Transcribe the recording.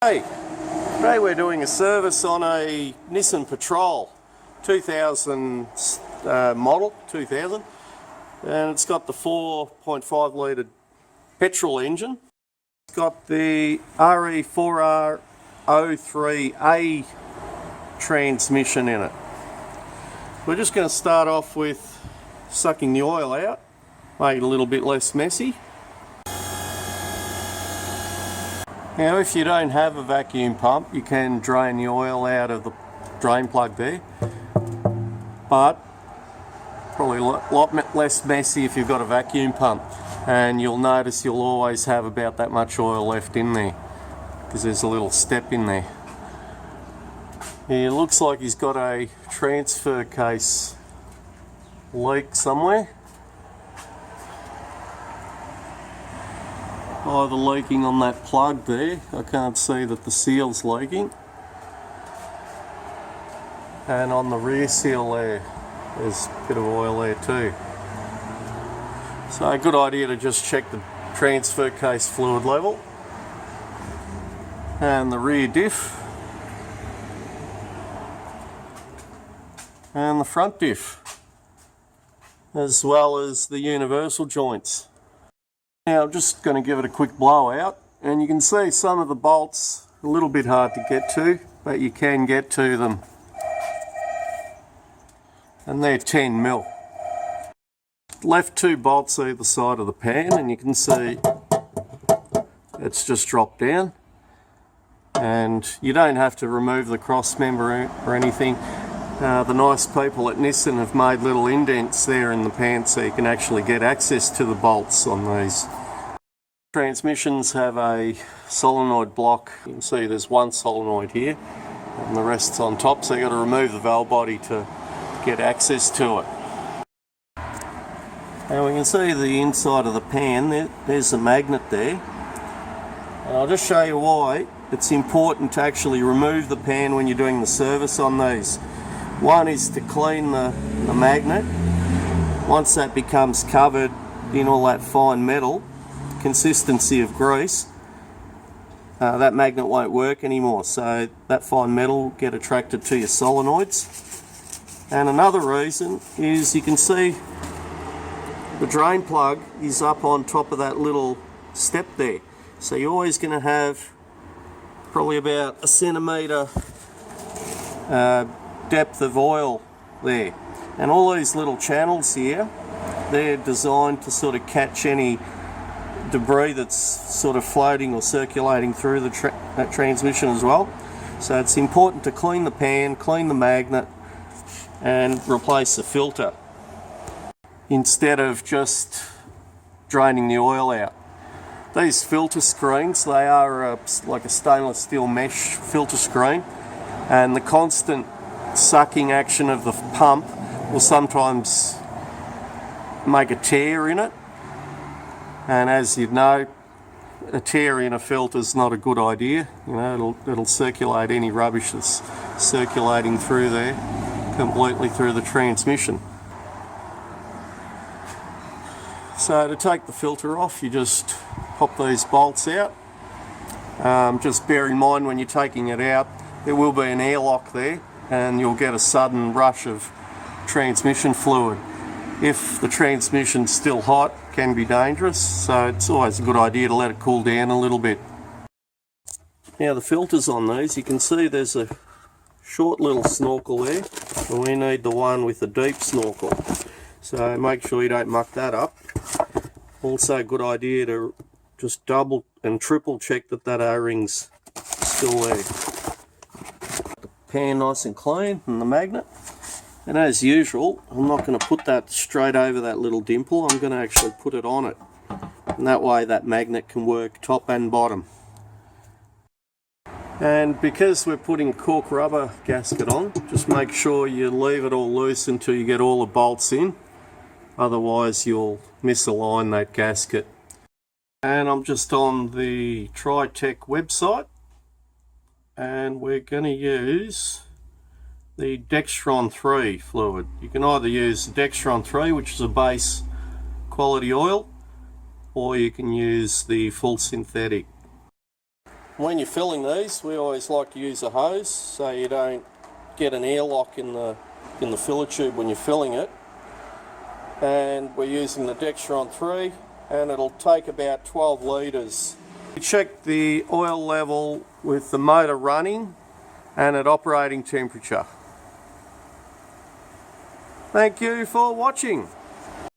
Hey, today we're doing a service on a Nissan Patrol 2000 model, 2000, and it's got the 4.5 litre petrol engine. It's got the RE4R03A transmission in it. We're just going to start off with sucking the oil out, make it a little bit less messy. Now if you don't have a vacuum pump, you can drain the oil out of the drain plug there, but probably a lot less messy if you've got a vacuum pump, and you'll notice you'll always have about that much oil left in there because there's a little step in there. It looks like he's got a transfer case leak somewhere. Either leaking on that plug there, I can't see that the seal's leaking, and on the rear seal there, there's a bit of oil there too. So a good idea to just check the transfer case fluid level and the rear diff and the front diff, as well as the universal joints. Now I'm just going to give it a quick blowout, and you can see some of the bolts a little bit hard to get to, but you can get to them, and they're 10mm. Left two bolts either side of the pan, and you can see it's just dropped down, and you don't have to remove the cross member or anything. The nice people at Nissan have made little indents there in the pan so you can actually get access to the bolts on these. Transmissions have a solenoid block. You can see there's one solenoid here and the rest's on top, so you've got to remove the valve body to get access to it. Now we can see the inside of the pan, there's a magnet there, and I'll just show you why it's important to actually remove the pan when you're doing the service on these. One is to clean the magnet. Once that becomes covered in all that fine metal, consistency of grease, that magnet won't work anymore, so that fine metal will get attracted to your solenoids. And another reason is you can see the drain plug is up on top of that little step there, so you're always going to have probably about a centimetre depth of oil there, and all these little channels here, they're designed to sort of catch any debris that's sort of floating or circulating through that transmission as well. So it's important to clean the pan, clean the magnet, and replace the filter instead of just draining the oil out. These filter screens, they are like a stainless steel mesh filter screen, and the constant sucking action of the pump will sometimes make a tear in it, and as you know, a tear in a filter is not a good idea. You know, it'll circulate any rubbish that's circulating through there completely through the transmission. So to take the filter off, you just pop these bolts out. Just bear in mind when you're taking it out, there will be an airlock there, and you'll get a sudden rush of transmission fluid. If the transmission's still hot, it can be dangerous, so it's always a good idea to let it cool down a little bit. Now the filters on these, you can see there's a short little snorkel there, and we need the one with the deep snorkel. So make sure you don't muck that up. Also a good idea to just double and triple check that O-ring's still there. Pan nice and clean, and the magnet, and as usual I'm not going to put that straight over that little dimple, I'm going to actually put it on it, and that way that magnet can work top and bottom. And because we're putting a cork rubber gasket on, just make sure you leave it all loose until you get all the bolts in, otherwise you'll misalign that gasket. And I'm just on the Tritech website, and we're going to use the Dextron 3 fluid. You can either use the Dextron 3, which is a base quality oil, or you can use the full synthetic. When you're filling these, we always like to use a hose so you don't get an airlock in the filler tube when you're filling it. And we're using the Dextron 3, and it'll take about 12 litres. We check the oil level with the motor running and at operating temperature. Thank you for watching.